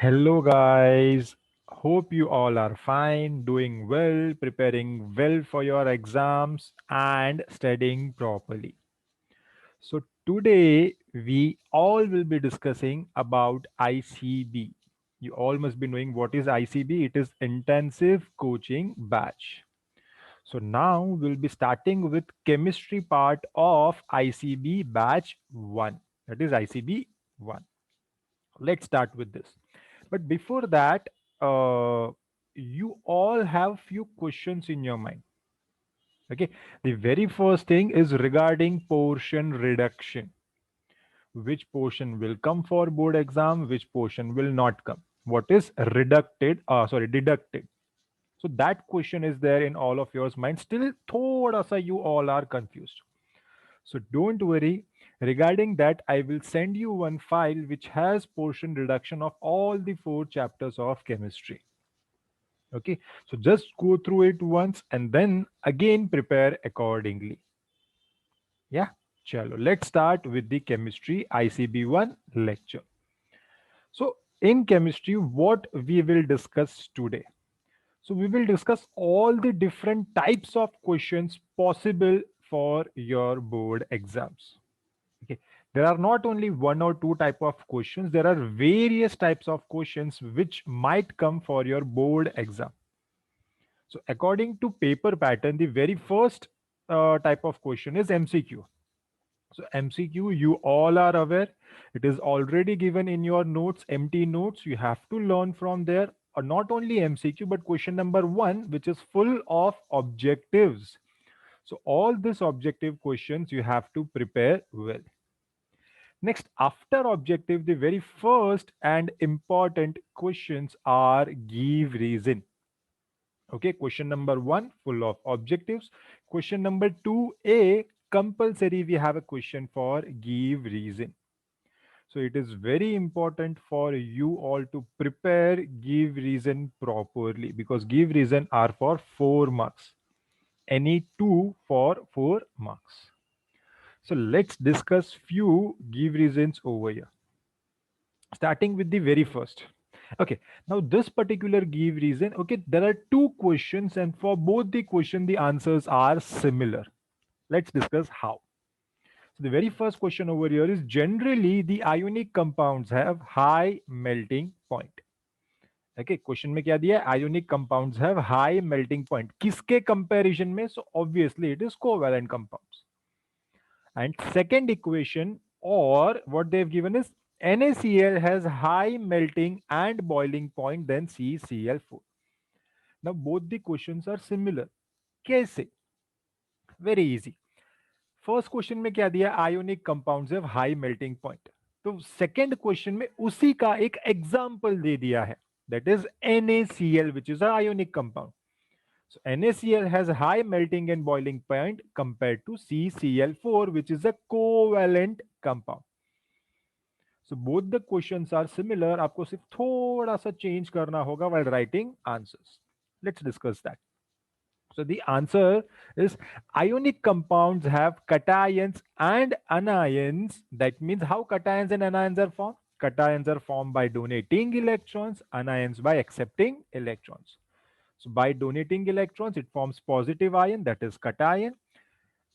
Hello, guys. Hope you all are fine, doing well, preparing well for your exams, and studying properly. So, today we all will be discussing about ICB. You all must be knowing what is ICB. It is Intensive Coaching Batch. So, now we'll be starting with chemistry part of ICB Batch 1. That is ICB 1. Let's start with this. But before that, uh, you all have few questions in your mind. Okay, the very first thing is regarding portion reduction. Which portion will come for board exam? Which portion will not come? What is reducted? Deducted. So that question is there in all of yours mind. Still, thoda sa you all are confused. So don't worry. Regarding that, I will send you one file which has portion reduction of all the four chapters of chemistry. Okay, so just go through it once and then again prepare accordingly. Yeah, chalo. Let's start with the chemistry ICB1 lecture. So in chemistry, what we will discuss today? So we will discuss all the different types of questions possible for your board exams. Okay, there are not only one or two type of questions, there are various types of questions which might come for your board exam. So according to paper pattern, the very first type of question is MCQ. So MCQ, you all are aware, it is already given in your notes, empty notes. You have to learn from there. Or not only MCQ, but question number one, which is full of objectives. So all these objective questions you have to prepare well. Next, after objective, the very first and important questions are give reason. Okay, question number one, full of objectives. Question number two, A, compulsory, we have a question for give reason. So it is very important for you all to prepare give reason properly because give reason are for 4 marks. Any two for 4 marks. So let's discuss few give reasons over here. Starting with the very first. Okay, now this particular give reason, okay, there are two questions and for both the question the answers are similar. Let's discuss how. So the very first question over here is generally the ionic compounds have high melting point. Okay, question में क्या दिया है? Ionic compounds have high melting point. किसके comparison में? So obviously it is covalent compounds. And second equation, or what they've given is NaCl has high melting and boiling point than CCl4. Now both the questions are similar. कैसे? Very easy. First question में क्या दिया? Ionic compounds have high melting point. तो second question में उसी का एक example दे दिया है. That is NaCl, which is an ionic compound. So NaCl has high melting and boiling point compared to CCl4, which is a covalent compound. So both the questions are similar. आपको सिर्फ थोड़ा सा change करना होगा while writing answers. Let's discuss that. So the answer is ionic compounds have cations and anions. That means how cations and anions are formed? Cations are formed by donating electrons, anions by accepting electrons. So by donating electrons, it forms positive ion, that is cation.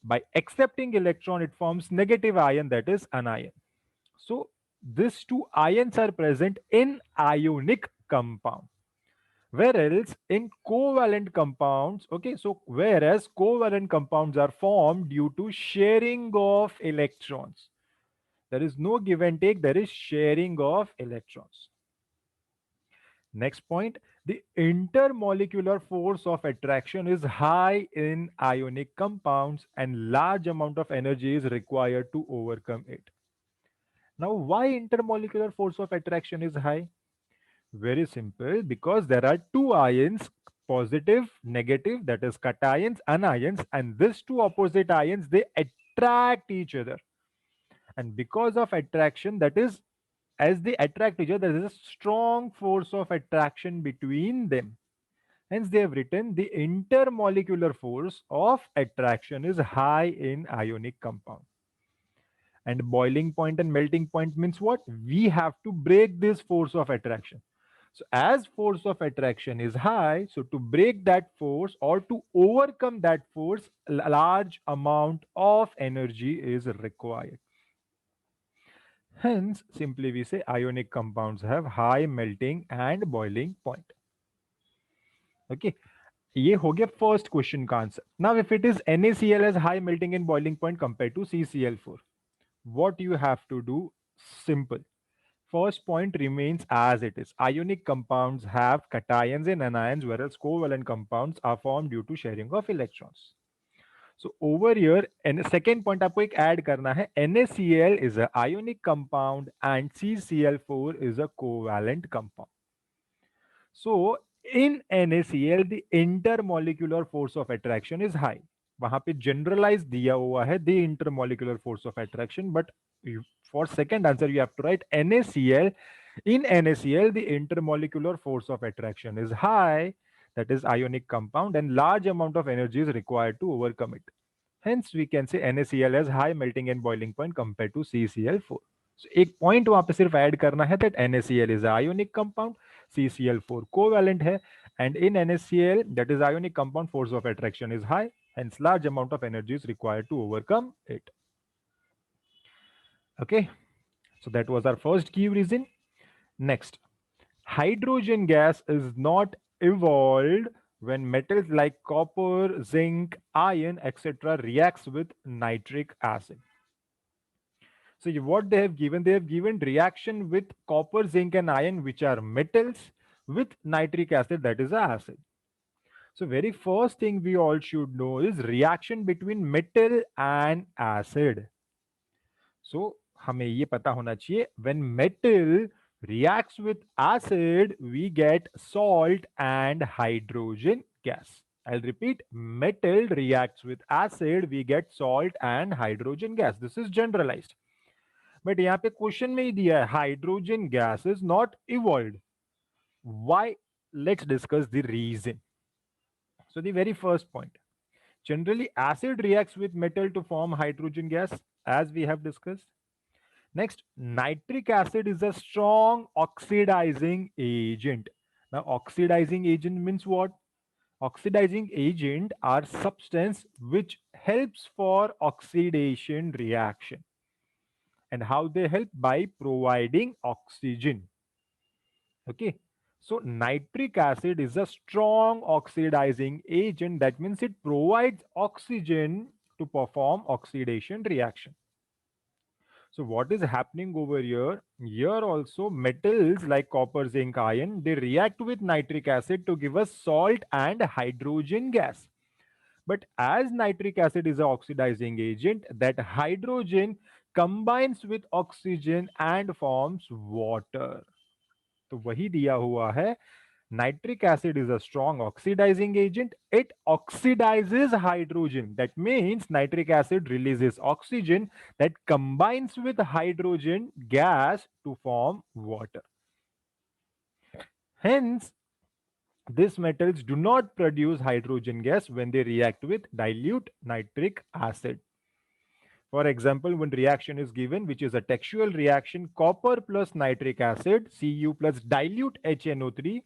By accepting electron, it forms negative ion, that is anion. So these two ions are present in ionic compound. Whereas in covalent compounds, okay, so whereas covalent compounds are formed due to sharing of electrons. There is no give and take, there is sharing of electrons. Next point, the intermolecular force of attraction is high in ionic compounds and large amount of energy is required to overcome it. Now, why intermolecular force of attraction is high? Very simple, because there are two ions, positive, negative, that is cations, anions, and these two opposite ions, they attract each other. And because of attraction, that is, as they attract each other, there is a strong force of attraction between them. Hence, they have written the intermolecular force of attraction is high in ionic compound. And boiling point and melting point means what? We have to break this force of attraction. So as force of attraction is high, so to break that force or to overcome that force, a large amount of energy is required. Hence, simply we say ionic compounds have high melting and boiling point. Okay, ये हो गया first question का answer. Now, if it is NaCl has high melting and boiling point compared to CCl4, what you have to do? Simple. First point remains as it is. Ionic compounds have cations and anions, whereas covalent compounds are formed due to sharing of electrons. So over here, and second point आपको एक add करना है. NaCl is a ionic compound and CCl4 is a covalent compound. So in NaCl, the intermolecular force of attraction is high. वहां पे generalise दिया हुआ है the intermolecular force of attraction but for second answer you have to write NaCl. In NaCl the intermolecular force of attraction is high, that is ionic compound, and large amount of energy is required to overcome it. Hence we can say NaCl has high melting and boiling point compared to CCl4. So एक point वहां पे सिर्फ add करना है that NaCl is a ionic compound, CCl4 covalent है, and in NaCl, that is ionic compound, force of attraction is high, hence large amount of energy is required to overcome it. Okay, so that was our first key reason. Next, hydrogen gas is not evolved when metals like copper, zinc, iron, etc. reacts with nitric acid. So what they have given reaction with copper, zinc, and iron, which are metals, with nitric acid, that is a acid. So very first thing we all should know is reaction between metal and acid. So हमें ये पता होना चाहिए when metal reacts with acid, we get salt and hydrogen gas. I'll repeat, metal reacts with acid, we get salt and hydrogen gas. This is generalized. But यहाँ पे question में ही दिया है hydrogen gas is not evolve. Why? Let's discuss the reason. So the very first point, generally acid reacts with metal to form hydrogen gas, as we have discussed. Next, nitric acid is a strong oxidizing agent. Now oxidizing agent means what? Oxidizing agent are substance which helps for oxidation reaction. And how they help? By providing oxygen. Okay, so nitric acid is a strong oxidizing agent. That means it provides oxygen to perform oxidation reaction. So what is happening over here? Here also metals like copper, zinc, iron, they react with nitric acid to give us salt and hydrogen gas. But as nitric acid is an oxidizing agent, that hydrogen combines with oxygen and forms water. तो वही दिया हुआ है. Nitric acid is a strong oxidizing agent. It oxidizes hydrogen. That means nitric acid releases oxygen that combines with hydrogen gas to form water. Hence, these metals do not produce hydrogen gas when they react with dilute nitric acid. For example, when reaction is given, which is a textual reaction, copper plus nitric acid, Cu plus dilute HNO3,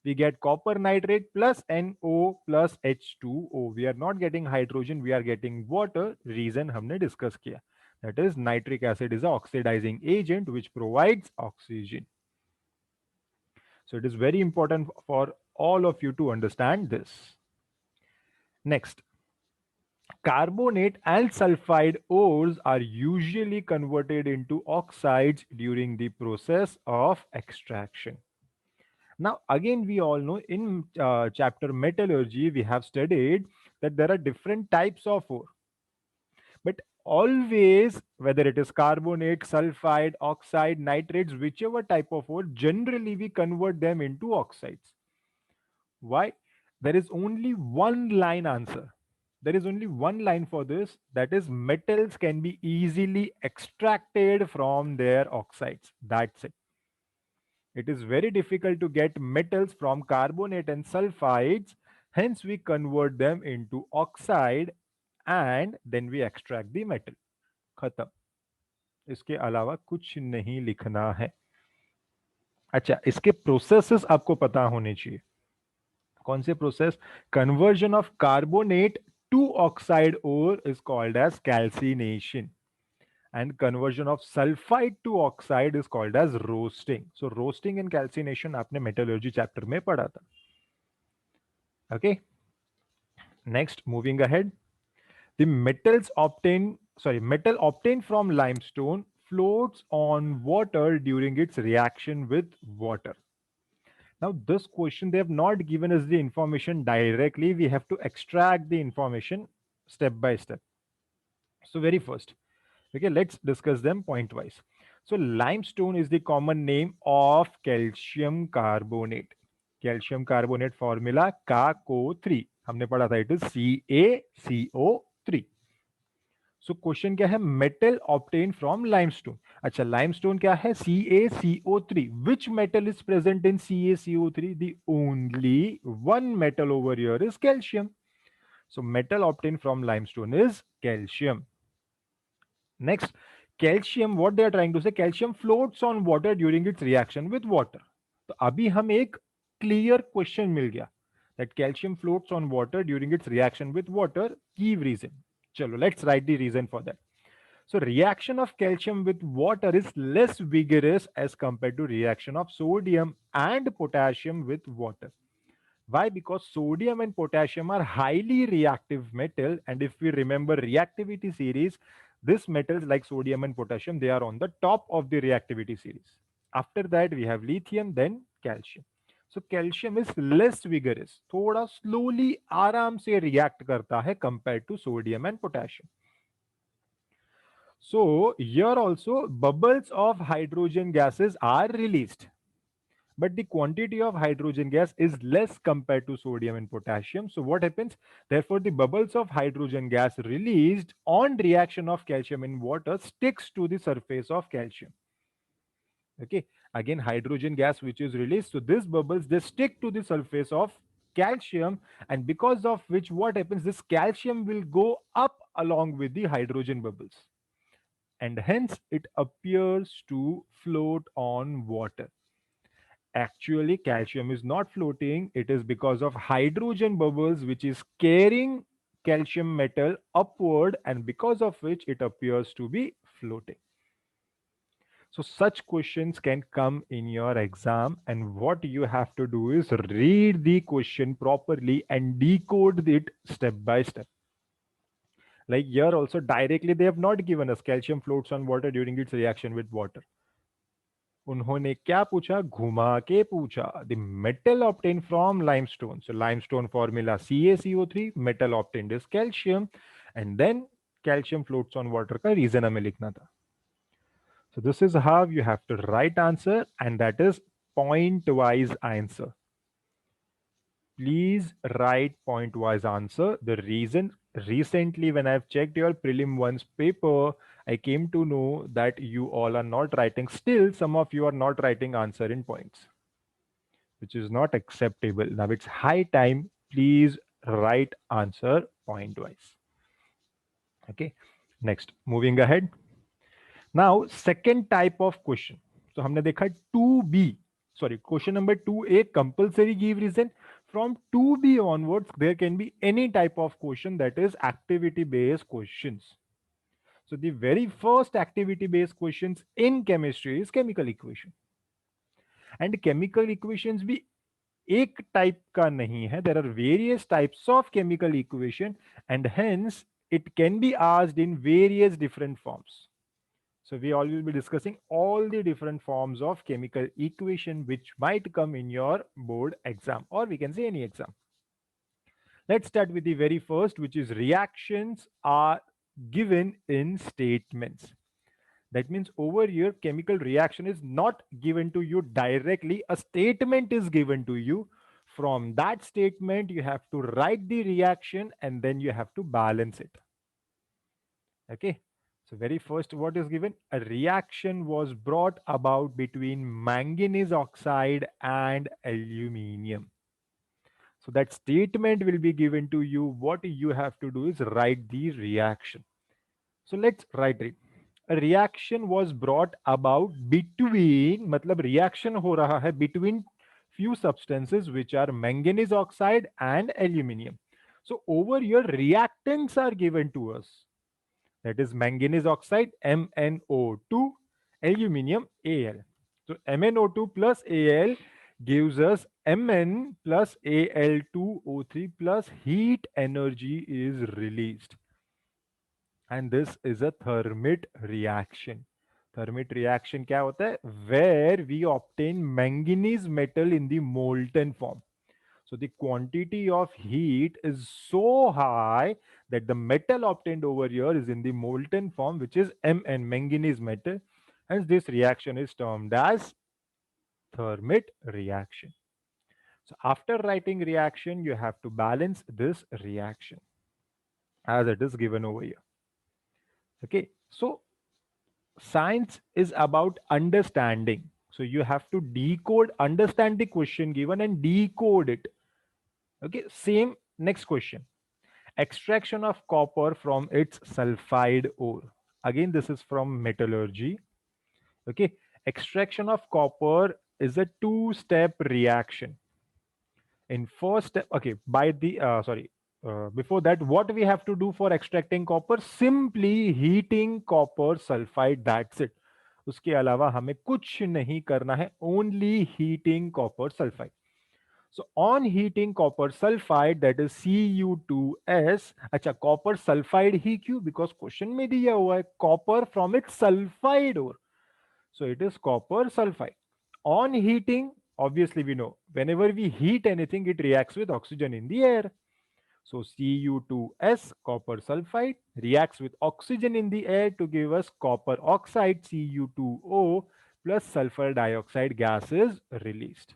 we get copper nitrate plus NO plus H2O. We are not getting hydrogen, we are getting water. Reason हमने discuss किया. That is, nitric acid is an oxidizing agent which provides oxygen. So it is very important for all of you to understand this. Next, carbonate and sulfide ores are usually converted into oxides during the process of extraction. Now, again, we all know in chapter metallurgy, we have studied that there are different types of ore. But always, whether it is carbonate, sulfide, oxide, nitrates, whichever type of ore, generally we convert them into oxides. Why? There is only one line answer. There is only one line for this. That is, metals can be easily extracted from their oxides. That's it. It is very difficult to get metals from carbonate and sulfides. Hence, we convert them into oxide and then we extract the metal. खत्म. इसके अलावा कुछ नहीं लिखना है. अच्छा, इसके processes आपको पता होने चाहिए। कौन से process? Conversion of carbonate to oxide ore is called as calcination, and conversion of sulfide to oxide is called as roasting. So roasting and calcination आपने metallurgy chapter में पढ़ा था. Okay. Next, moving ahead, the metal obtained from limestone floats on water during its reaction with water. Now this question, they have not given us the information directly. We have to extract the information step by step. So very first, okay, let's discuss them point wise. So limestone is the common name of calcium carbonate. Calcium carbonate formula CaCO3 हमने पढ़ा था, it is CaCO3. So question क्या है? Metal obtain from limestone. अच्छा, limestone क्या है? CaCO3. Which metal is present in CaCO3? The only one metal over here is calcium. So metal obtain from limestone is calcium. Next, calcium, what they are trying to say, calcium floats on water during its reaction with water. तो अभी हमें एक clear question मिल गया that calcium floats on water during its reaction with water. Key reason. चलो, let's write the reason for that. So reaction of calcium with water is less vigorous as compared to reaction of sodium and potassium with water. Why? Because sodium and potassium are highly reactive metal, and if we remember reactivity series, these metals like sodium and potassium, they are on the top of the reactivity series. After that we have lithium, then calcium. So calcium is less vigorous, थोड़ा slowly आराम से react करता है compared to sodium and potassium. So here also bubbles of hydrogen gases are released, but the quantity of hydrogen gas is less compared to sodium and potassium. So what happens? Therefore, the bubbles of hydrogen gas released on reaction of calcium in water sticks to the surface of calcium. Okay, again hydrogen gas which is released, so these bubbles, they stick to the surface of calcium, and because of which what happens, this calcium will go up along with the hydrogen bubbles, and hence it appears to float on water. Actually, calcium is not floating. It is because of hydrogen bubbles which is carrying calcium metal upward, and because of which it appears to be floating. So such questions can come in your exam, and what you have to do is read the question properly and decode it step by step. Like here also directly they have not given us calcium floats on water during its reaction with water. उन्होंने क्या पूछा? घुमा के पूछा. The metal obtain from limestone. So limestone formula CaCO3, metal obtained is calcium, and then calcium floats on water का reason हमें लिखना था. So this is how you have to write answer, and that is point wise answer. Please write point wise answer. The reason, recently when I've checked your prelim one's paper, I came to know that you all are not writing, still some of you are not writing answer in points, which is not acceptable. Now it's high time, please write answer point wise. Okay, next, moving ahead. Now second type of question. So हमने देखा 2B, sorry, question number 2A compulsory give reason. From 2B onwards, there can be any type of question, that is activity based questions. So the very first activity based questions in chemistry is chemical equation. And chemical equations भी एक type का नहीं है. There are various types of chemical equation, and hence it can be asked in various different forms. So we all will be discussing all the different forms of chemical equation which might come in your board exam, or we can say any exam. Let's start with the very first, which is reactions are given in statements. That means over here, chemical reaction is not given to you directly. A statement is given to you. From that statement, you have to write the reaction, and then you have to balance it. Okay. So very first, what is given? A reaction was brought about between manganese oxide and aluminium. So that statement will be given to you. What you have to do is write the reaction. So let's write it. A reaction was brought about between, मतलब reaction हो रहा है between few substances which are manganese oxide and aluminium. So over here reactants are given to us. That is manganese oxide MnO2, aluminium Al. So MnO2 plus Al gives us Mn plus Al2O3 plus heat energy is released. And this is a Thermit reaction. Thermit reaction क्या होता है? Where we obtain manganese metal in the molten form. So the quantity of heat is so high that the metal obtained over here is in the molten form, which is Mn, manganese metal. Hence, this reaction is termed as Thermit reaction. So after writing reaction, you have to balance this reaction as it is given over here. Okay. So science is about understanding. So you have to decode, understand the question given and decode it. Okay. Same next question. Extraction of copper from its sulfide ore. Again, this is from metallurgy. Okay. Extraction of copper is a two-step reaction. In first step, okay, by the sorry, before that, what we have to do for extracting copper? Simply heating copper sulfide. That's it. उसके अलावा हमें कुछ नहीं करना है. Only heating copper sulfide. So on heating copper sulfide, that is Cu2s. अच्छा, copper sulfide ही क्यों? Because question में दिया हुआ है copper from its sulfide ore. So it is copper sulfide. On heating, obviously we know whenever we heat anything, it reacts with oxygen in the air. So Cu2s, copper sulfide, reacts with oxygen in the air to give us copper oxide, Cu2O, plus sulfur dioxide gas is released.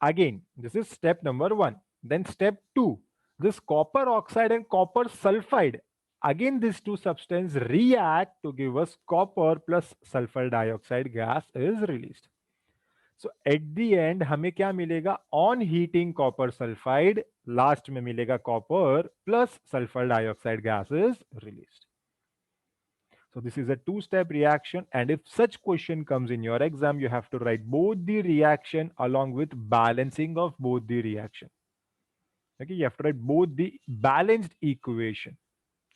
Again, this is step number one. Then step two, this copper oxide and copper sulfide. Again, these two substances react to give us copper plus sulfur dioxide gas is released. So at the end, हमें क्या मिलेगा? On heating copper sulfide, last में मिलेगा copper plus sulfur dioxide gas is released. So this is a two-step reaction, and if such question comes in your exam, you have to write both the reaction along with balancing of both the reaction. Okay, you have to write both the balanced equation.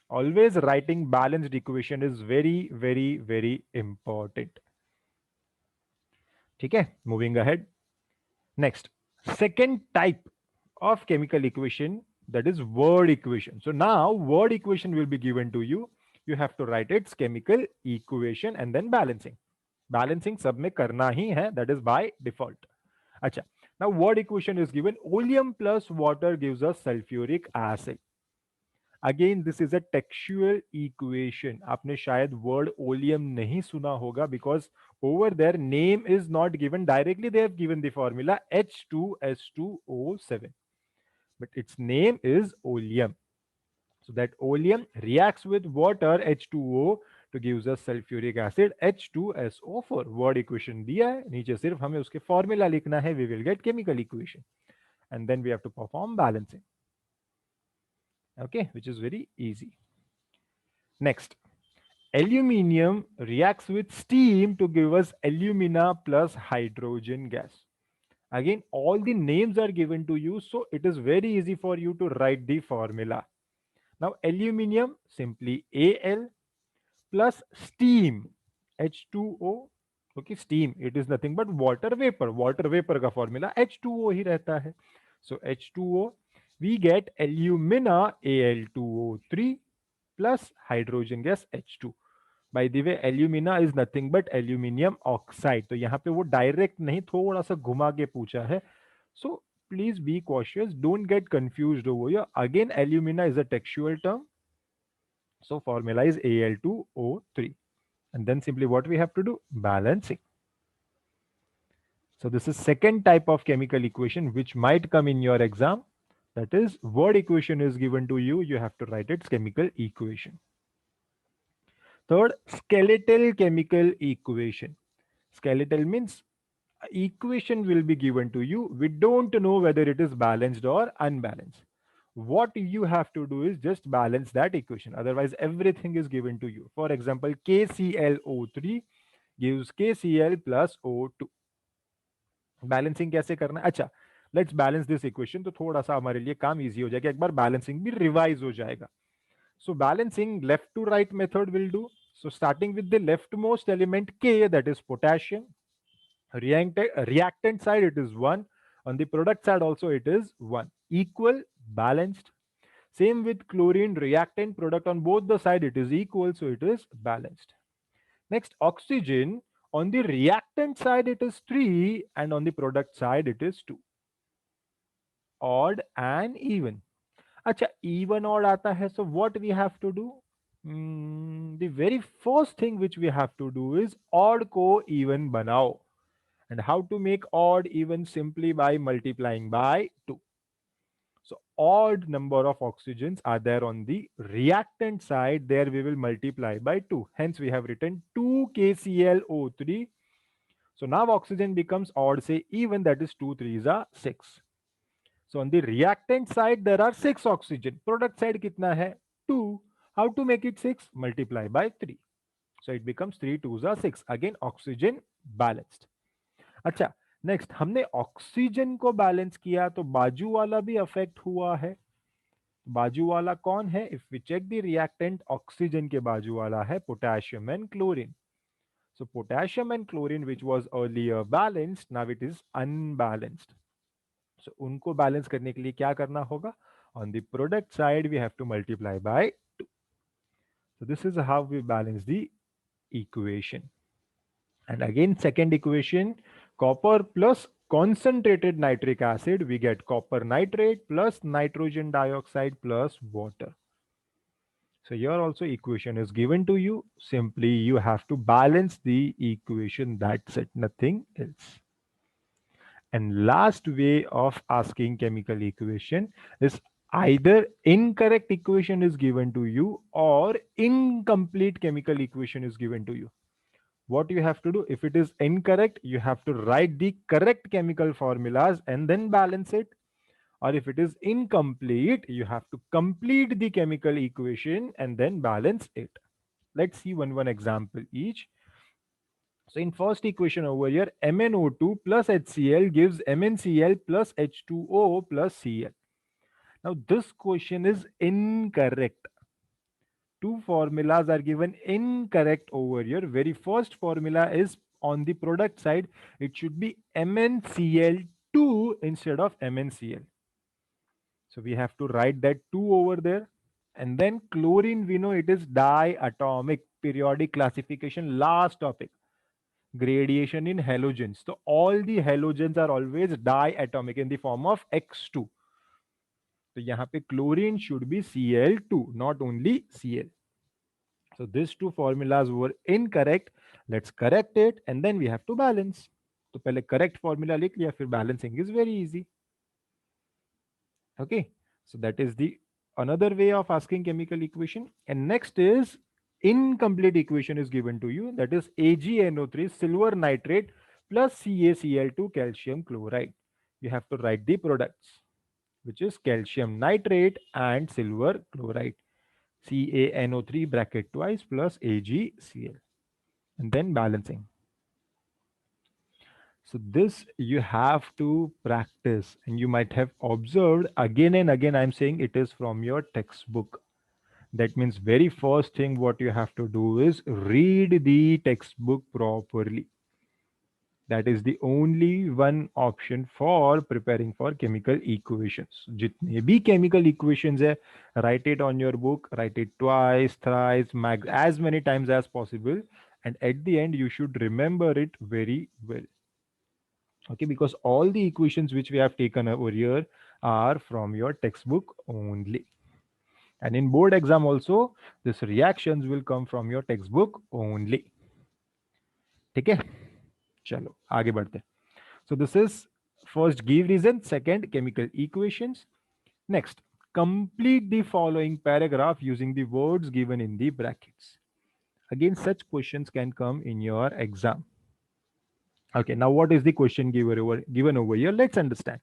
Always writing balanced equation is very, very, very important. Okay, moving ahead. Next, second type of chemical equation, that is word equation. So now word equation will be given to you. You have to write its chemical equation and then balancing. Balancing सब में करना ही है, that is by default. अच्छा, now word equation is given. Oleum plus water gives us sulfuric acid. Again, this is a textual equation. आपने शायद word oleum नहीं सुना होगा because over there name is not given directly. They have given the formula H2S2O7, but its name is oleum. So that oleum reacts with water H2O to gives us sulfuric acid H2SO4. Word equation दिया है, नीचे सिर्फ हमें उसके formula लिखना है. We will get chemical equation, and then we have to perform balancing. Okay, which is very easy. Next, aluminium reacts with steam to give us alumina plus hydrogen gas. Again, all the names are given to you, so it is very easy for you to write the formula. Now, aluminium simply Al plus steam H2O. Okay, steam, it is nothing but water vapor. Water vapor का formula H2O ही रहता है. So H2O, we get alumina Al2O3 plus hydrogen gas H2. By the way, alumina is nothing but aluminium oxide. तो यहाँ पे वो direct नहीं, थोड़ा सा घुमा के पूछा है. So please be cautious. Don't get confused over here. Again, alumina is a textual term. So formula is Al2O3. And then simply what we have to do? Balancing. So this is second type of chemical equation which might come in your exam. That is, word equation is given to you. You have to write its chemical equation. Third, skeletal chemical equation. Skeletal means equation will be given to you. We don't know whether it is balanced or unbalanced. what you have to do is just balance that equation. Otherwise, everything is given to you. For example, KClO3 gives KCl plus O2. Balancing कैसे करना है? अच्छा, let's balance this equation, तो थोड़ा सा हमारे लिए काम इजी हो जाएगा, एक बार बैलेंसिंग भी रिवाइज हो जाएगा. So balancing left to right method will do. So starting with the leftmost element K, that is potassium. Reactant side it is 1. On the product side also it is 1. Equal, balanced. Same with chlorine, reactant product on both the side it is equal, so it is balanced. Next, oxygen. On the reactant side it is 3 and on the product side it is 2. Odd and even. अच्छा, even odd आता है, so what we have to do? The very first thing which we have to do is odd को even बनाओ. And how to make odd even? Simply by multiplying by 2. So odd number of oxygens are there on the reactant side. There we will multiply by 2. Hence we have written 2 KClO3. So now oxygen becomes odd, say even, that is 2 3s are 6. So on the reactant side there are 6 oxygen. Product side kitna hai? 2. How to make it 6? Multiply by 3. So it becomes 3 2s are 6. Again oxygen balanced. अच्छा, next हमने oxygen को balance किया तो बाजू वाला भी affect हुआ है. बाजू वाला कौन है? If we check the reactant, oxygen के बाजू वाला है potassium and chlorine. So potassium and chlorine, which was earlier balanced, now it is unbalanced. So उनको बैलेंस करने के लिए क्या करना होगा? On the product side we have to multiply by 2. So this is how we balance the equation. And again, second equation, copper plus concentrated nitric acid, we get copper nitrate plus nitrogen dioxide plus water. So here also equation is given to you. Simply you have to balance the equation. That's it, nothing else. And last way of asking chemical equation is either incorrect equation is given to you or incomplete chemical equation is given to you. What you have to do, if it is incorrect, you have to write the correct chemical formulas and then balance it. Or if it is incomplete, you have to complete the chemical equation and then balance it. Let's see one example each. So in first equation over here, MnO2 plus HCl gives MnCl plus H2O plus Cl. Now this question is incorrect. Two formulas are given incorrect over here. Very first formula is on the product side. It should be MnCl2 instead of MnCl. So we have to write that 2 over there. And then chlorine, we know it is diatomic. Periodic classification, last topic. Gradation in halogens. So all the halogens are always diatomic in the form of X2. So यहाँ पे chlorine should be Cl2, not only Cl. So these two formulas were incorrect. Let's correct it and then we have to balance. तो पहले correct formula लिख लिया, फिर balancing is very easy. Okay, so that is the another way of asking chemical equation. And next is incomplete equation is given to you. That is AgNO3 silver nitrate plus CaCl2 calcium chloride. You have to write the products, which is calcium nitrate and silver chloride. CaNO3 bracket twice plus AgCl and then balancing. So this you have to practice, and you might have observed again and again. I'm saying it is from your textbook. That means very first thing what you have to do is read the textbook properly. That is the only one option for preparing for chemical equations. जितने भी chemical equations है, write it on your book, write it twice, thrice, as many times as possible, and at the end you should remember it very well. Okay, because all the equations which we have taken over here are from your textbook only. And in board exam also, these reactions will come from your textbook only. ठीक है, चलो आगे बढ़ते हैं. So this is first give reason, second chemical equations. Next, complete the following paragraph using the words given in the brackets. Again, such questions can come in your exam. Okay, now what is the question given over here? Let's understand.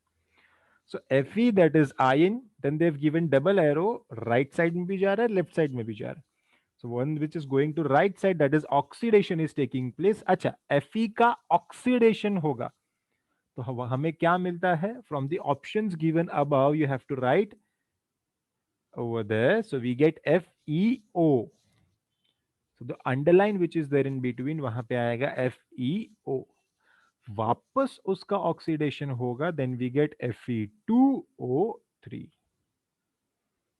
So Fe, that is iron, then they've given double arrow, right side में भी जा रहा है, left side में भी जा रहा है. So one which is going to right side, that is oxidation is taking place. अच्छा, Fe का oxidation होगा, तो हमें क्या मिलता है? From the options given above, you have to write over there. So we get FeO. So the underline which is there in between, वहां पे आएगा FeO. वापस उसका ऑक्सीडेशन होगा, then we get Fe2O3.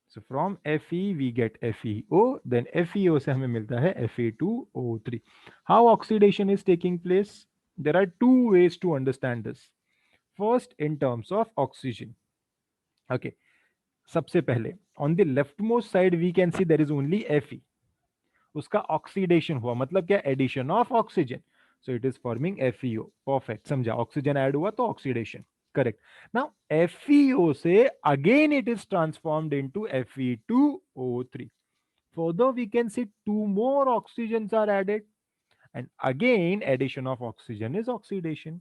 So from Fe we get FeO, then FeO से हमें मिलता है Fe2O3. How oxidation is taking place? There are two ways to understand this. First, in terms of oxygen. Okay. सबसे पहले, on the leftmost side we can see there is only Fe. उसका oxidation हुआ, मतलब क्या? Addition of oxygen. So it is forming FeO. Perfect, समझा. Oxygen add हुआ तो oxidation. Correct. Now FeO से again it is transformed into Fe2O3. Further, we can see two more oxygens are added, and again, addition of oxygen is oxidation.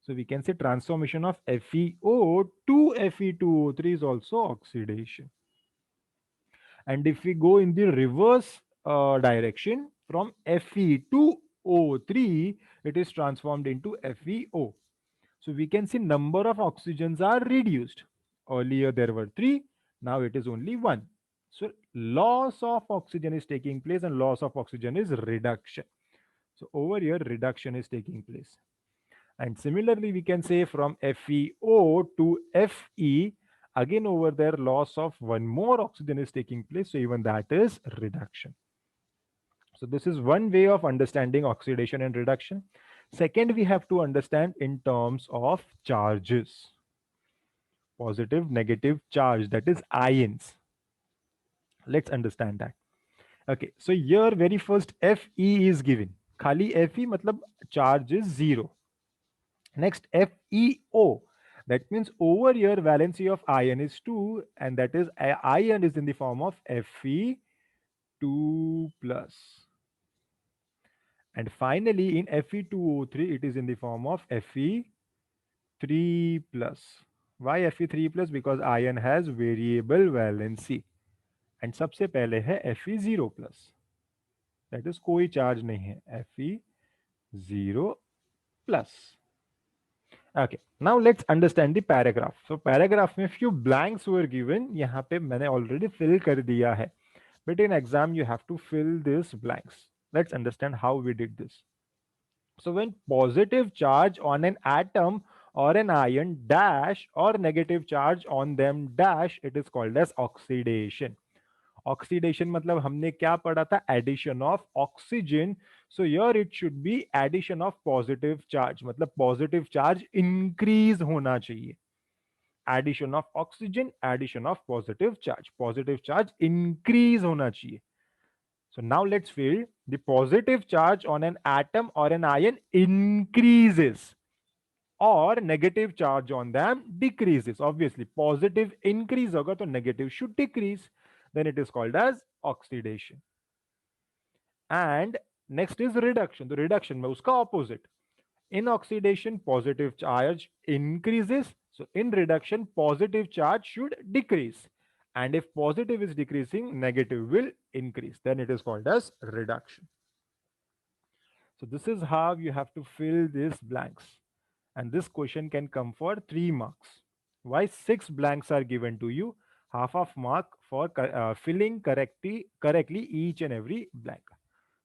So we can say transformation of FeO to Fe2O3 is also oxidation. And if we go in the reverse direction, from Fe to O3, it is transformed into FeO. So we can see number of oxygens are reduced. Earlier there were three, now it is only one. So loss of oxygen is taking place, and loss of oxygen is reduction. So over here reduction is taking place. And similarly, we can say from FeO to Fe, again over there loss of one more oxygen is taking place, so even that is reduction. So this is one way of understanding oxidation and reduction. Second, we have to understand in terms of charges. Positive, negative charge, that is ions. Let's understand that. Okay, so here very first Fe is given. Khali Fe matlab charge is 0. Next, FeO. That means over here valency of ion is 2, and that is ion is in the form of Fe2 plus. And finally in Fe2O3 it is in the form of Fe3 plus. Why Fe3 plus? Because ion has variable valency. And सबसे पहले है Fe0 plus. That is कोई charge नहीं है, Fe0 plus. Okay, now let's understand the paragraph. So paragraph में few blanks were given. यहाँ पे मैंने already fill कर दिया है. But in exam you have to fill these blanks. Let's understand how we did this. So when positive charge on an atom or an ion dash or negative charge on them dash, it is called as oxidation. Oxidation मतलब हमने क्या पढ़ा था? Addition of oxygen. So here it should be addition of positive charge, मतलब positive charge increase होना चाहिए. Addition of oxygen, addition of positive charge increase होना चाहिए. So now let's fill the positive charge on an atom or an ion increases, or negative charge on them decreases. Obviously positive increase होगा तो negative should decrease, then it is called as oxidation. And next is reduction. The reduction में उसका opposite. In oxidation positive charge increases, so in reduction positive charge should decrease, and if positive is decreasing negative will increase, then it is called as reduction. So this is how you have to fill these blanks. And this question can come for 3 marks. Why 6 blanks are given to you? Half of mark for filling correctly each and every blank.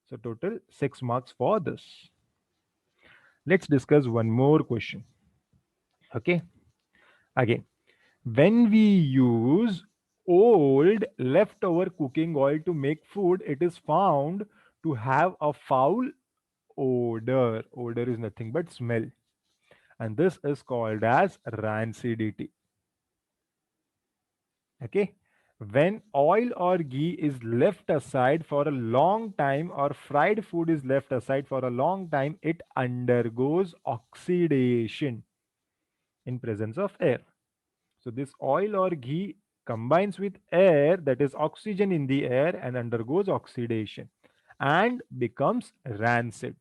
So total 6 marks for this. Let's discuss one more question. Okay. Again, when we use old leftover cooking oil to make food, it is found to have a foul odor. Odor is nothing but smell. And this is called as rancidity. Okay. When oil or ghee is left aside for a long time, or fried food is left aside for a long time, it undergoes oxidation in presence of air. So this oil or ghee combines with air, that is oxygen in the air, and undergoes oxidation and becomes rancid.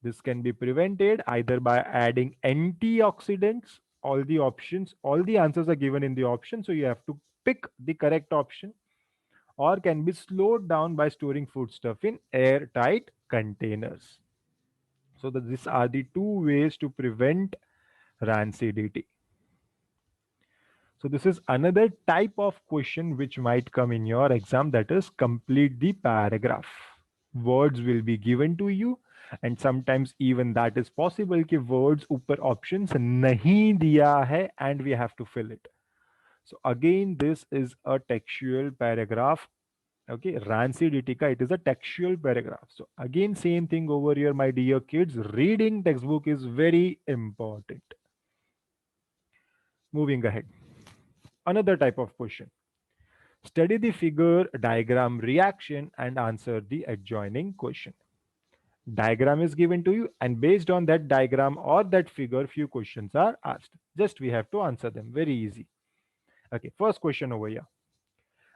This can be prevented either by adding antioxidants all the options, all the answers are given in the option, so you have to pick the correct option, or can be slowed down by storing foodstuff in airtight containers. So these are the two ways to prevent rancidity. So this is another type of question which might come in your exam, that is complete the paragraph. Words will be given to you, and sometimes even that is possible कि words ऊपर options नहीं दिया है and we have to fill it. So again, this is a textual paragraph. Okay, rancidity ka, it is a textual paragraph. So again, same thing over here, my dear kids. Reading textbook is very important. Moving ahead. Another type of question. Study the figure diagram reaction and answer the adjoining question. Diagram is given to you, and based on that diagram or that figure, few questions are asked. Just we have to answer them. Very easy. Okay, first question over here.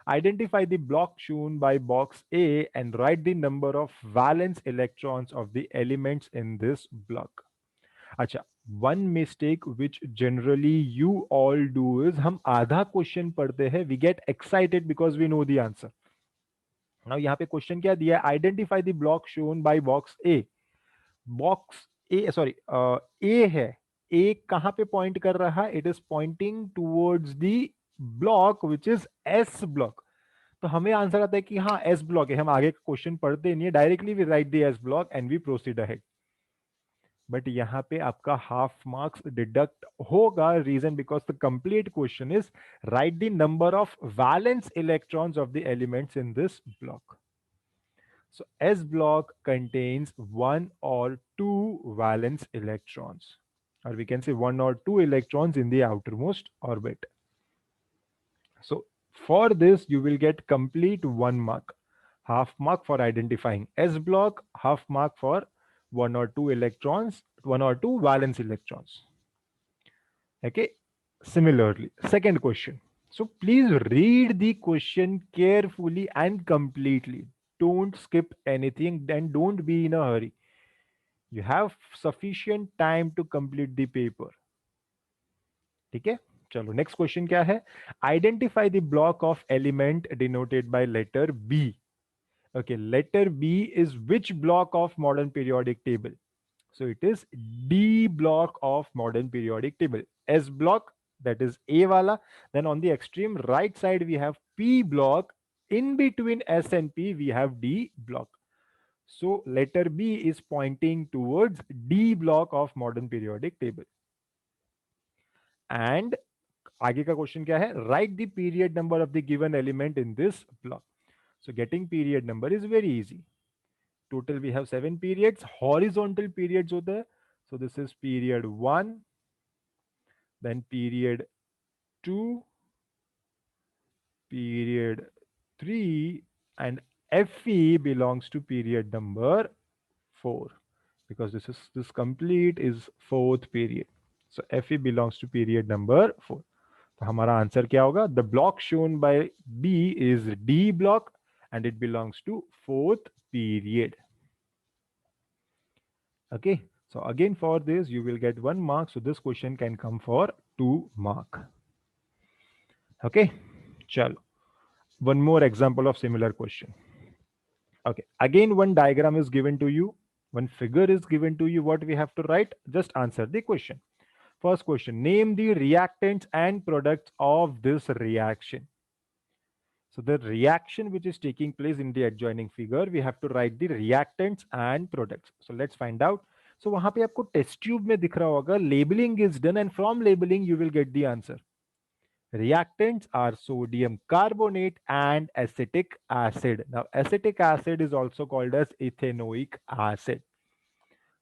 Identify the block shown by box A and write the number of valence electrons of the elements in this block. अच्छा, one mistake which generally you all do is हम आधा question पढ़ते हैं, we get excited because we know the answer. Now यहाँ पे question क्या दिया है? Identify the block shown by box A. Box A, sorry, A है. A कहाँ पे point कर रहा है? It is pointing towards the block which is S block. तो हमें आंसर आता है कि हाँ एस ब्लॉक है, हम आगे का क्वेश्चन पढ़ते नहीं है, directly we write the S block and we proceed ahead. But यहाँ पे आपका हाफ मार्क्स डिडक्ट होगा. Reason because the complete question is write the number of valence electrons of the elements in this block. So S block contains one or two valence electrons, or we can say one or two electrons in the outermost orbit. So for this, you will get complete 1 mark. Half mark for identifying S block, half mark for one or two electrons, one or two valence electrons. Okay. Similarly, second question. So please read the question carefully and completely. Don't skip anything and don't be in a hurry. You have sufficient time to complete the paper. ठीक है, चलो next question क्या है? Identify the block of element denoted by letter B. Okay, letter B is which block of modern periodic table? So it is D block of modern periodic table. S block, that is A wala. Then on the extreme right side we have P block. In between S and P we have D block. So letter B is pointing towards D block of modern periodic table. And आगे का question क्या है? Write the period number of the given element in this block. So getting period number is very easy. Total we have 7 periods. Horizontal periods होता है. So this is period 1, then period 2, period 3, and FE belongs to period number 4, because this complete is fourth period. So FE belongs to period number 4. तो हमारा answer क्या होगा? The block shown by B is D block and it belongs to fourth period. Okay, so again for this you will get 1 mark, so this question can come for 2 mark. Okay, chalo, one more example of similar question. Okay, again one diagram is given to you, one figure is given to you. What we have to write? Just answer the question. First question, name the reactants and products of this reaction. So the reaction which is taking place in the adjoining figure, we have to write the reactants and products. So let's find out. So वहां पे आपको test tube में दिख रहा होगा labeling is done, and from labeling you will get the answer. Reactants are sodium carbonate and acetic acid. Now acetic acid is also called as ethanoic acid.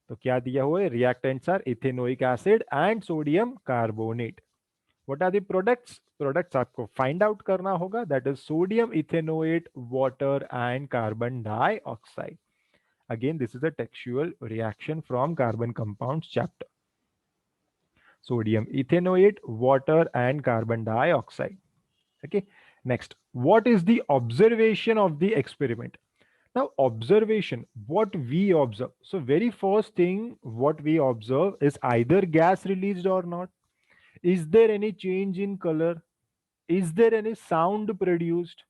तो क्या दिया हुआ है? Reactants are ethanoic acid and sodium carbonate. What are the products? Products आपको find out करना होगा. That is sodium ethanoate, water and carbon dioxide. Again, this is a textual reaction from carbon compounds chapter. Sodium ethanoate, water and carbon dioxide. Okay. Next, what is the observation of the experiment? Now, observation, what we observe. So very first thing what we observe is either gas released or not. Is there any change in color? Is there any sound produced?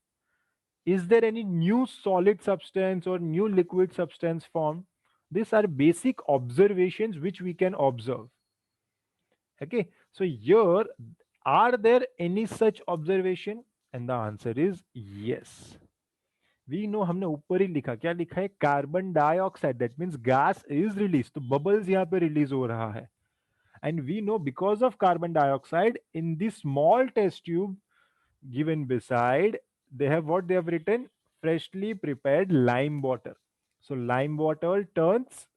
Is there any new solid substance or new liquid substance formed? These are basic observations which we can observe. Okay, so here, are there any such observation? And the answer is yes. We know, हमने ऊपर ही लिखा, क्या लिखा है, carbon dioxide, that means gas is release, तो bubbles यहाँ पे release हो रहा है. And we know because of carbon dioxide in the small test tube given beside, they have what they have written, freshly prepared lime water. So lime water turns,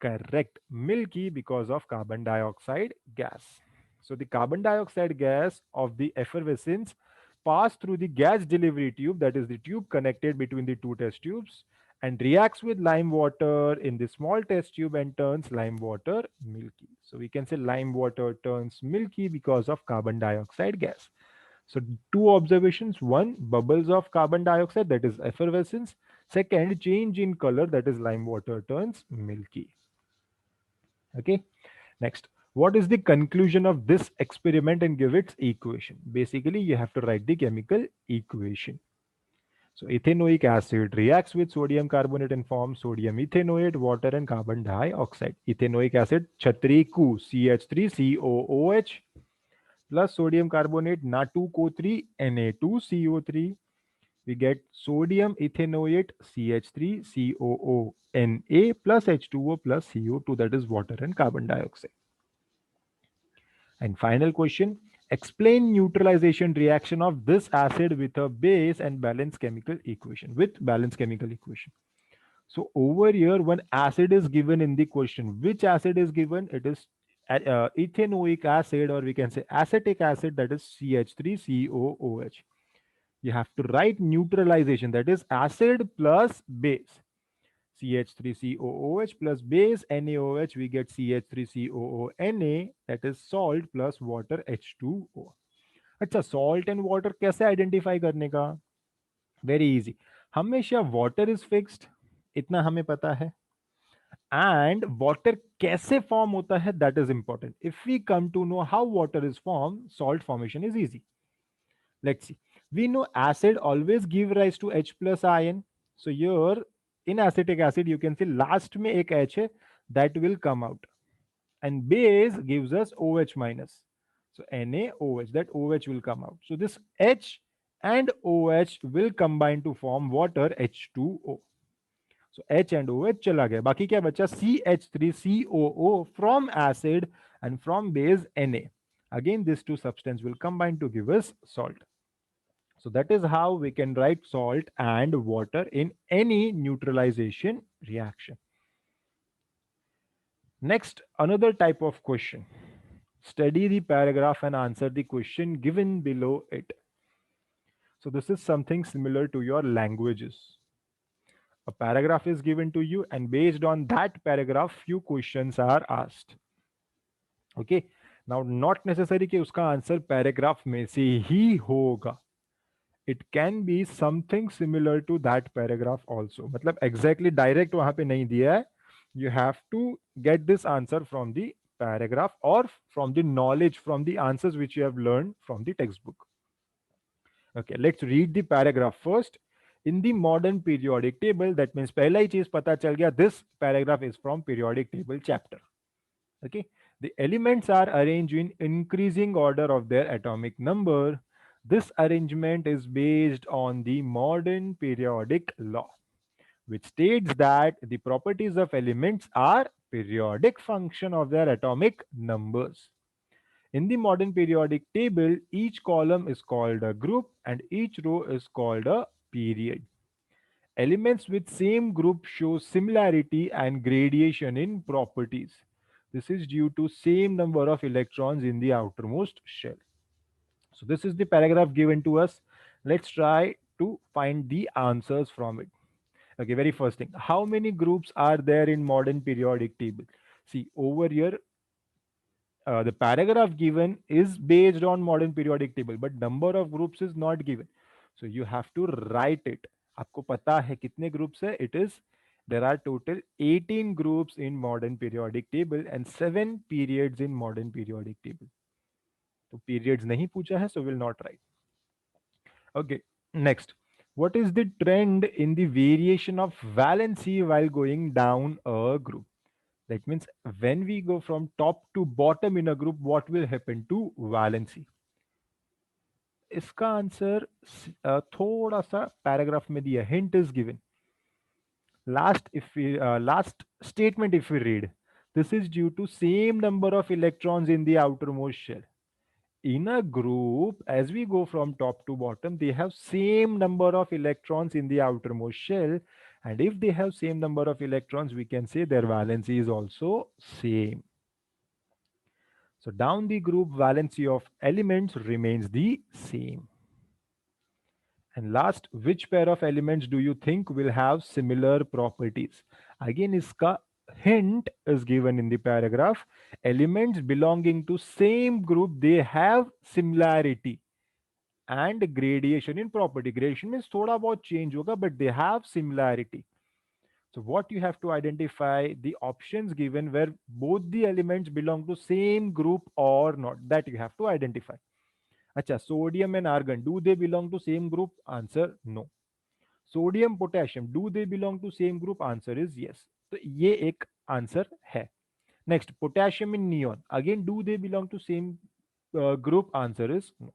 correct, milky because of carbon dioxide gas. So the carbon dioxide gas of the effervescence pass through the gas delivery tube, that is the tube connected between the two test tubes, and reacts with lime water in the small test tube and turns lime water milky. So we can say lime water turns milky because of carbon dioxide gas. So two observations: one, bubbles of carbon dioxide, that is effervescence; second, change in color, that is lime water turns milky. Okay. Next, what is the conclusion of this experiment, and give its equation? Basically, you have to write the chemical equation. So ethanoic acid reacts with sodium carbonate and forms sodium ethanoate, water and carbon dioxide. Ethanoic acid Chhatriku CH3COOH plus sodium carbonate Na2CO3 Na2CO3. We get sodium ethanoate CH3COO Na plus H2O plus CO2, that is water and carbon dioxide. And final question, explain neutralization reaction of this acid with a base and balance chemical equation, with balance chemical equation. So over here, one acid is given in the question. Which acid is given? It is ethanoic acid, or we can say acetic acid, that is CH3COOH. You have to write neutralization, that is acid plus base. CH3COOH plus base NaOH, we get CH3COONA, that is salt plus water H2O. अच्छा, salt and water कैसे identify करने का? Very easy. हमेशा water is fixed, इतना हमें पता है. And water कैसे फॉर्म होता है, that is important. If we come to know how water is form, salt formation is easy. Let's see. We know acid always give rise to H plus ion. So here in acetic acid, you can see last में एक H है, that will come out. And base gives us OH minus. So NaOH, that OH will come out. So this H and OH will combine to form water H2O. So H and OH चला गया. बाकी क्या बचा? CH3COO from acid and from base Na. Again, these two substances will combine to give us salt. So that is how we can write salt and water in any neutralization reaction. Next, another type of question. Study the paragraph and answer the question given below it. So this is something similar to your languages. A paragraph is given to you, and based on that paragraph, few questions are asked. Okay. Now, not necessary कि उसका answer paragraph में से ही होगा. It can be something similar to that paragraph also. मतलब exactly direct वहां पे नहीं दिया है. You have to get this answer from the paragraph or from the knowledge, from the answers which you have learned from the textbook. Okay, let's read the paragraph first. In the modern periodic table, that means पहला ही चीज पता चल गया, this paragraph is from periodic table chapter. Okay, the elements are arranged in increasing order of their atomic number. This arrangement is based on the modern periodic law, which states that the properties of elements are periodic function of their atomic numbers. In the modern periodic table, each column is called a group and each row is called a period. Elements with same group show similarity and gradation in properties. This is due to same number of electrons in the outermost shell. So this is the paragraph given to us. Let's try to find the answers from it. Okay, very first thing. How many groups are there in modern periodic table? See, over here, the paragraph given is based on modern periodic table, but number of groups is not given. So you have to write it. आपको पता है कितने groups है? It is, there are total 18 groups in modern periodic table and 7 periods in modern periodic table. तो periods नहीं पूछा है, so will not write. Okay, next. What is the trend in the variation of valency while going down a group? That means when we go from top to bottom in a group, what will happen to valency? इसका answer थोड़ा सा paragraph में दिया, hint is given. Last statement if we read, this is due to same number of electrons in the outermost shell. In a group, as we go from top to bottom, they have same number of electrons in the outermost shell, and if they have same number of electrons, we can say their valency is also same. So down the group, valency of elements remains the same. And last, which pair of elements do you think will have similar properties? Again, iska hint is given in the paragraph. Elements belonging to same group, they have similarity and gradation in property. Gradation means thoda bahut change hoga, but they have similarity. So what you have to identify, the options given where both the elements belong to same group or not, that you have to identify. Acha, sodium and argon, do they belong to same group? Answer no. Sodium potassium, do they belong to same group? Answer is yes. तो ये एक answer है. Next, potassium and neon, again do they belong to same group? Answer is no.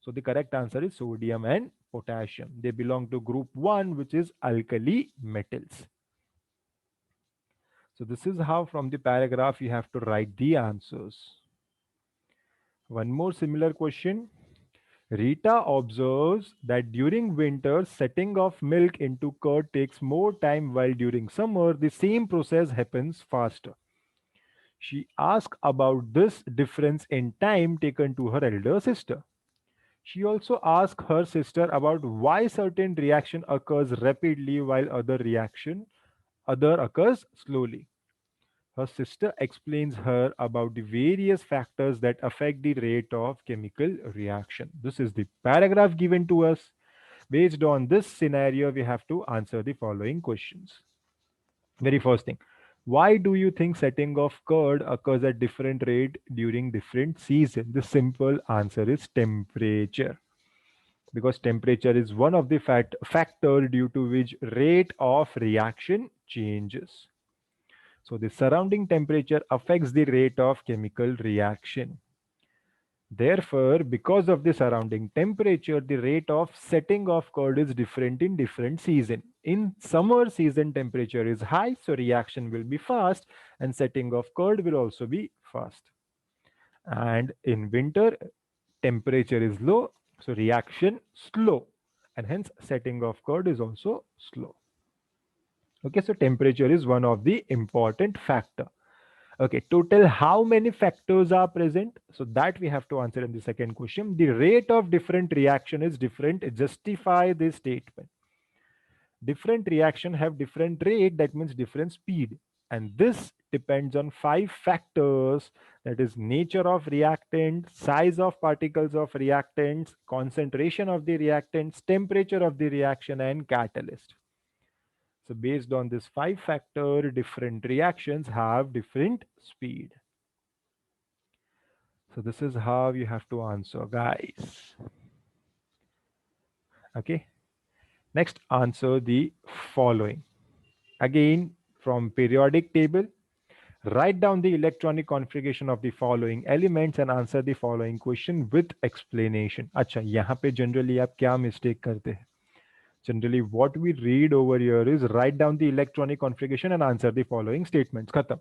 So the correct answer is sodium and potassium. They belong to group 1, which is alkali metals. So this is how from the paragraph you have to write the answers. One more similar question. Rita observes that during winter, setting of milk into curd takes more time, while during summer, the same process happens faster. She asks about this difference in time taken to her elder sister. She also asks her sister about why certain reaction occurs rapidly while other occurs slowly. Her sister explains her about the various factors that affect the rate of chemical reaction. This is the paragraph given to us. Based on this scenario, we have to answer the following questions. Very first thing, why do you think setting of curd occurs at different rate during different season? The simple answer is temperature, because temperature is one of the factor due to which rate of reaction changes. So the surrounding temperature affects the rate of chemical reaction. Therefore, because of the surrounding temperature, the rate of setting of curd is different in different season. In summer season, temperature is high, so reaction will be fast, and setting of curd will also be fast. And in winter, temperature is low, so reaction slow, and hence setting of curd is also slow. Okay, so temperature is one of the important factor. Okay, total how many factors are present? So that we have to answer in the second question. The rate of different reaction is different. Justify this statement. Different reaction have different rate, that means different speed. And this depends on 5 factors, that is nature of reactant, size of particles of reactants, concentration of the reactants, temperature of the reaction, and catalyst. So based on this 5 factor, different reactions have different speed. So this is how you have to answer, guys. Okay. Next, answer the following. Again, from periodic table, write down the electronic configuration of the following elements and answer the following question with explanation. अच्छा, यहाँ पे generally आप क्या mistake करते हैं? Generally, what we read over here is write down the electronic configuration and answer the following statements. खत्म.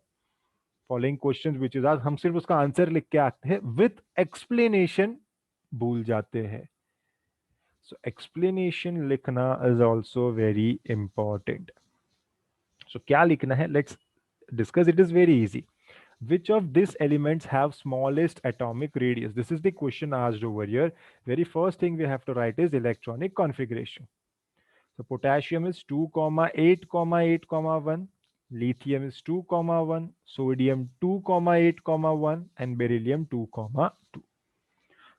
Following questions which is asked, हम सिर्फ उसका आंसर लिख के आते हैं, with explanation भूल जाते हैं. So explanation लिखना is also very important. So क्या लिखना है? Let's discuss. It is very easy. Which of these elements have smallest atomic radius? This is the question asked over here. Very first thing we have to write is electronic configuration. So potassium is 2, 8, 8, 1. Lithium is 2, 1. Sodium 2, 8, 1. And beryllium 2, 2.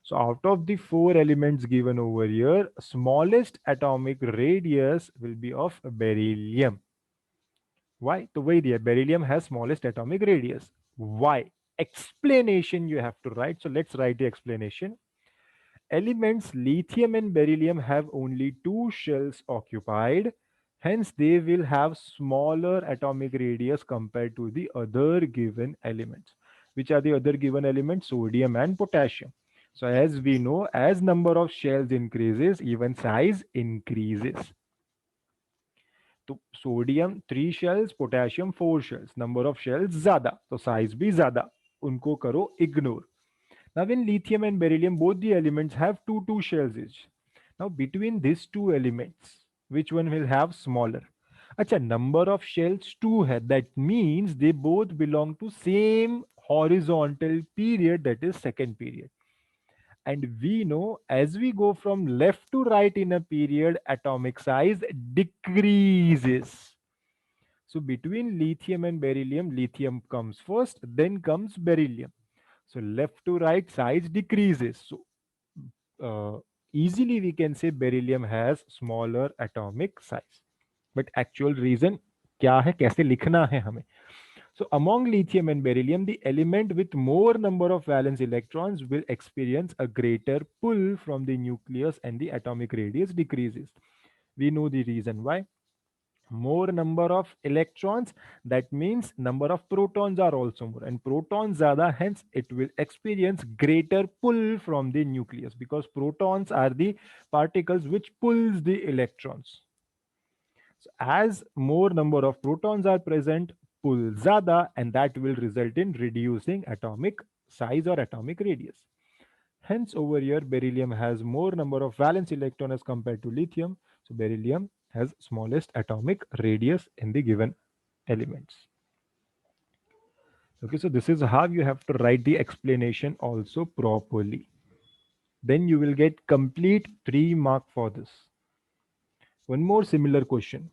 So out of the 4 elements given over here, smallest atomic radius will be of beryllium. Why? तो वही दिया, beryllium has smallest atomic radius. Why? explanation you have to write. So let's write the explanation. Elements lithium and beryllium have only two shells occupied, hence they will have smaller atomic radius compared to the other given elements. Which are the other given elements? Sodium and potassium. So as we know, as number of shells increases, even size increases. तो sodium 3 shells, potassium 4 shells, number of shells ज्यादा तो size भी ज्यादा, उनको करो ignore. Now, in lithium and beryllium, both the elements have two shells each. Now, between these two elements, which one will have smaller? Acha, number of shells two hai. That means they both belong to same horizontal period, that is second period. And we know as we go from left to right in a period, atomic size decreases. So between lithium and beryllium, lithium comes first, then comes beryllium. So left to right size decreases. So uh, easily we can say beryllium has smaller atomic size. But actual reason क्या है, कैसे लिखना है हमें? So among lithium and beryllium, the element with more number of valence electrons will experience a greater pull from the nucleus and the atomic radius decreases. We know the reason why. More number of electrons, that means number of protons are also more, and protons zyada, hence it will experience greater pull from the nucleus, because protons are the particles which pulls the electrons. So as more number of protons are present, pull zyada, and that will result in reducing atomic size or atomic radius. Hence, over here, beryllium has more number of valence electrons as compared to lithium. So, beryllium has smallest atomic radius in the given elements. Okay, so this is how you have to write the explanation also properly. Then you will get complete 3 mark for this. One more similar question.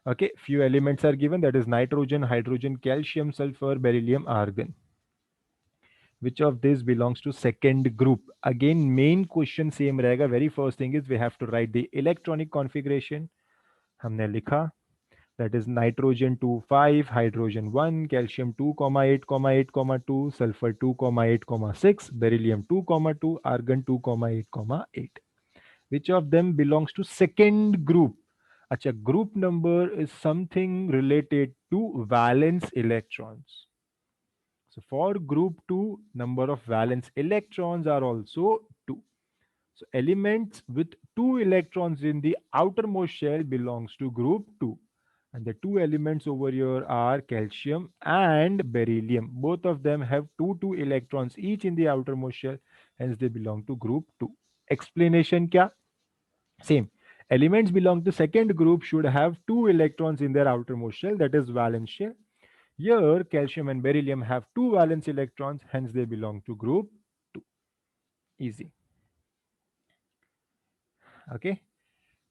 Okay, few elements are given, that is nitrogen, hydrogen, calcium, sulfur, beryllium, argon. Which of these belongs to second group? Again, main question same रहेगा. Very first thing is we have to write the electronic configuration. हमने लिखा, that is nitrogen 2 5, hydrogen 1, calcium 2 8 8 2, sulfur 2 8 6, beryllium 2 2, argon 2 8 8. Which of them belongs to second group? Acha, group number is something related to valence electrons. So for group 2, number of valence electrons are also 2. So elements with 2 electrons in the outermost shell belongs to group 2. And the two elements over here are calcium and beryllium. Both of them have two electrons each in the outermost shell. Hence they belong to group 2. Explanation kya? Same. Elements belong to second group should have 2 electrons in their outermost shell, that is valence shell. Here, calcium and beryllium have 2 valence electrons, hence they belong to group 2. Easy. Okay.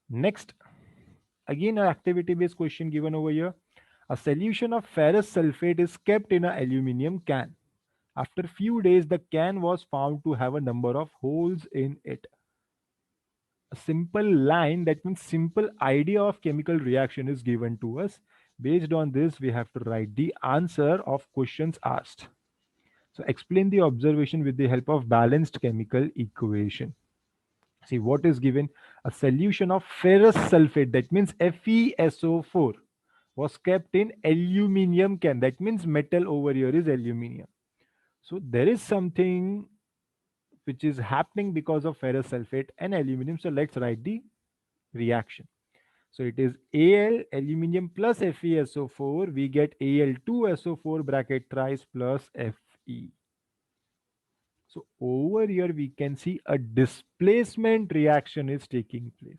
Next, again, an activity based question given over here. A solution of ferrous sulfate is kept in an aluminium can. After few days, the can was found to have a number of holes in it. A simple line, that means simple idea of chemical reaction is given to us. Based on this, we have to write the answer of questions asked. So explain the observation with the help of balanced chemical equation. See what is given. A solution of ferrous sulfate, that means FeSO4, was kept in aluminium can. That means metal over here is aluminium. So there is something which is happening because of ferrous sulfate and aluminium. So let's write the reaction. So it is Al aluminium plus FeSO4. We get Al2SO4 bracket thrice plus Fe. So over here we can see a displacement reaction is taking place.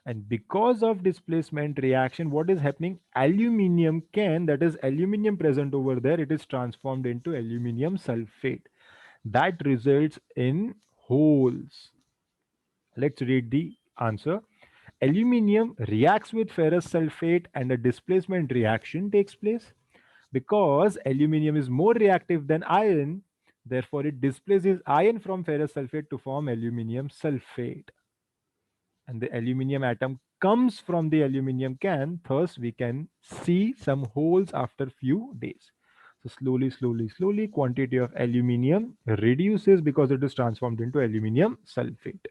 And because of displacement reaction, what is happening? Aluminium can, that is aluminium present over there, it is transformed into aluminium sulfate. That results in holes. Let's read the answer. Aluminium reacts with ferrous sulfate and a displacement reaction takes place. Because aluminium is more reactive than iron, therefore it displaces iron from ferrous sulfate to form aluminium sulfate. And the aluminium atom comes from the aluminium can, thus we can see some holes after few days. So slowly, quantity of aluminium reduces because it is transformed into aluminium sulfate.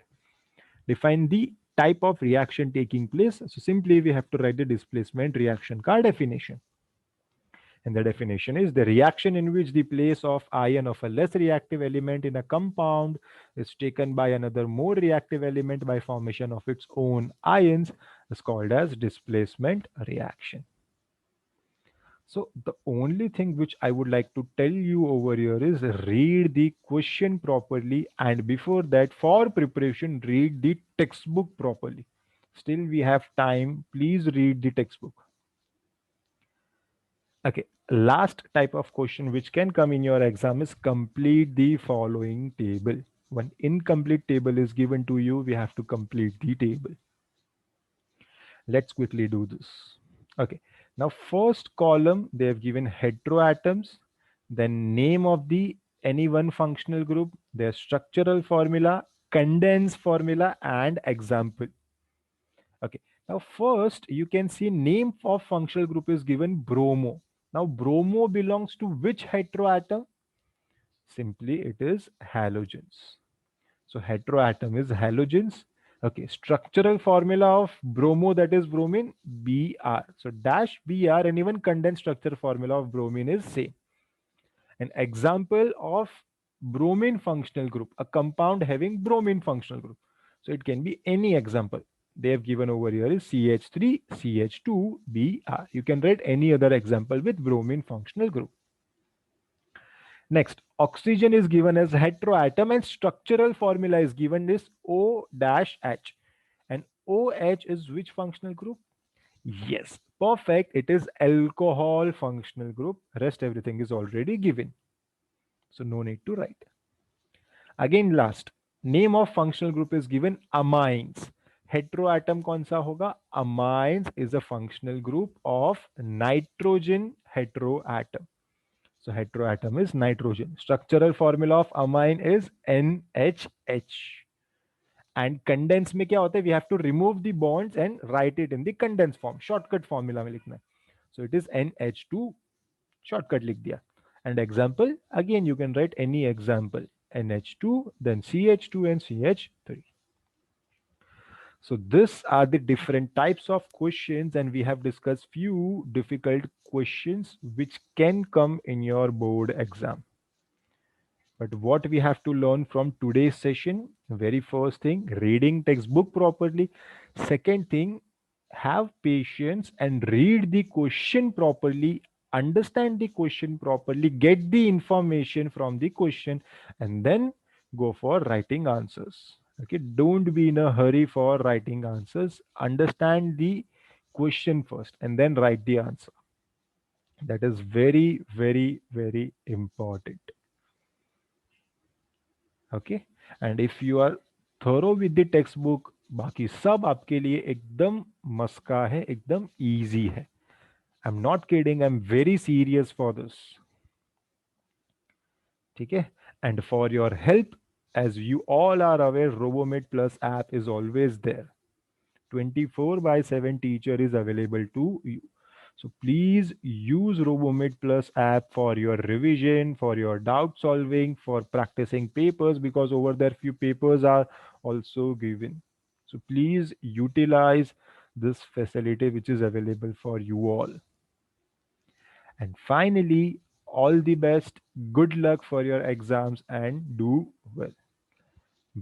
Define the type of reaction taking place. So simply we have to write the displacement reaction car definition. And the definition is the reaction in which the place of ion of a less reactive element in a compound is taken by another more reactive element by formation of its own ions is called as displacement reaction. So the only thing which I would like to tell you over here is read the question properly, and before that, for preparation, read the textbook properly. Still we have time. Please read the textbook. Okay. Last type of question which can come in your exam is complete the following table. One incomplete table is given to you. We have to complete the table. Let's quickly do this. Okay. Now, first column, they have given heteroatoms, then name of the any one functional group, their structural formula, condense formula, and example. Okay. Now, first, you can see name of functional group is given bromo. Now, bromo belongs to which heteroatom? Simply, it is halogens. So heteroatom is halogens. Okay, structural formula of bromo, that is bromine, Br. So dash Br, and even condensed structure formula of bromine is same. An example of bromine functional group, a compound having bromine functional group. So it can be any example. They have given over here is CH3, CH2, Br. You can write any other example with bromine functional group. Next, oxygen is given as heteroatom and structural formula is given is O-H. And OH is which functional group? Yes, perfect. It is alcohol functional group. Rest everything is already given. So no need to write. Again, last, name of functional group is given amines. Heteroatom कौन सा होगा? Amines is a functional group of nitrogen heteroatom. So heteroatom is nitrogen. Structural formula of amine is NHH. And condense में क्या होता है? We have to remove the bonds and write it in the condensed form. Shortcut formula में लिखना है. So it is NH2. Shortcut लिख दिया. And example, again you can write any example. NH2, then CH2 and CH3. So these are the different types of questions, and we have discussed few difficult questions which can come in your board exam. But what we have to learn from today's session, very first thing, reading textbook properly. Second thing, have patience and read the question properly, understand the question properly, get the information from the question, and then go for writing answers. Okay, don't be in a hurry for writing answers. Understand the question first and then write the answer. That is very important. Okay and if you are thorough with the text book, बाकी सब आपके लिए एकदम मस्का है, एकदम easy है. I am not kidding, I am very serious for this. ठीक है. And for your help, as you all are aware, Robomate Plus app is always there. 24/7 teacher is available to you. So please use Robomate Plus app for your revision, for your doubt solving, for practicing papers, because over there few papers are also given. So please utilize this facility which is available for you all. And finally, all the best. Good luck for your exams and do well.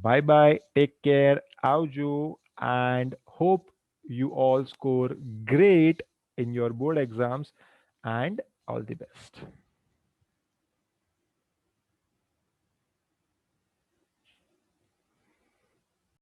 Bye bye. Take care. Aujo. And hope you all score great in your board exams, and all the best.